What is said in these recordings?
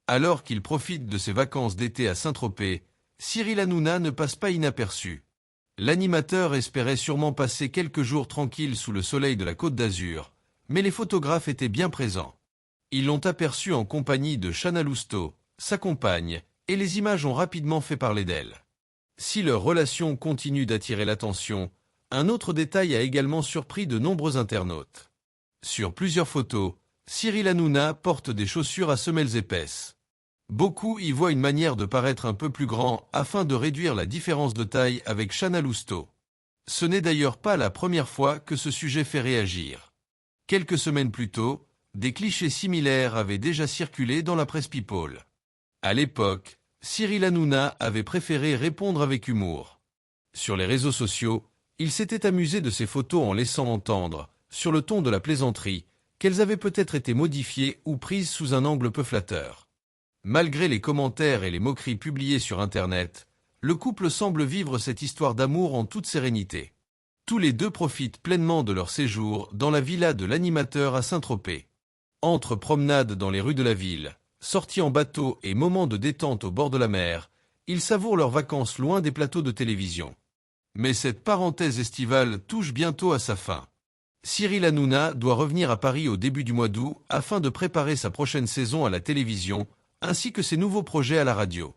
Alors qu'il profite de ses vacances d'été à Saint-Tropez, Cyril Hanouna ne passe pas inaperçu. L'animateur espérait sûrement passer quelques jours tranquilles sous le soleil de la Côte d'Azur, mais les photographes étaient bien présents. Ils l'ont aperçu en compagnie de Chana Lousteau, sa compagne, et les images ont rapidement fait parler d'elle. Si leur relation continue d'attirer l'attention, un autre détail a également surpris de nombreux internautes. Sur plusieurs photos, Cyril Hanouna porte des chaussures à semelles épaisses. Beaucoup y voient une manière de paraître un peu plus grand afin de réduire la différence de taille avec Chana Lousteau. Ce n'est d'ailleurs pas la première fois que ce sujet fait réagir. Quelques semaines plus tôt, des clichés similaires avaient déjà circulé dans la presse people. À l'époque, Cyril Hanouna avait préféré répondre avec humour. Sur les réseaux sociaux, il s'était amusé de ces photos en laissant entendre, sur le ton de la plaisanterie, qu'elles avaient peut-être été modifiées ou prises sous un angle peu flatteur. Malgré les commentaires et les moqueries publiées sur Internet, le couple semble vivre cette histoire d'amour en toute sérénité. Tous les deux profitent pleinement de leur séjour dans la villa de l'animateur à Saint-Tropez. Entre promenades dans les rues de la ville, sorties en bateau et moments de détente au bord de la mer, ils savourent leurs vacances loin des plateaux de télévision. Mais cette parenthèse estivale touche bientôt à sa fin. Cyril Hanouna doit revenir à Paris au début du mois d'août afin de préparer sa prochaine saison à la télévision, ainsi que ses nouveaux projets à la radio.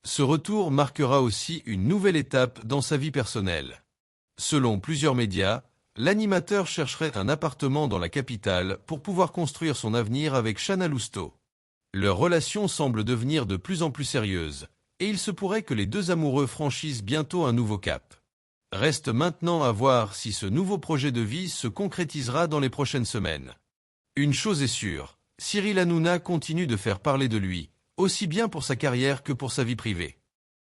Ce retour marquera aussi une nouvelle étape dans sa vie personnelle. Selon plusieurs médias, l'animateur chercherait un appartement dans la capitale pour pouvoir construire son avenir avec Chana Lousteau. Leur relation semble devenir de plus en plus sérieuse, et il se pourrait que les deux amoureux franchissent bientôt un nouveau cap. Reste maintenant à voir si ce nouveau projet de vie se concrétisera dans les prochaines semaines. Une chose est sûre, Cyril Hanouna continue de faire parler de lui, aussi bien pour sa carrière que pour sa vie privée.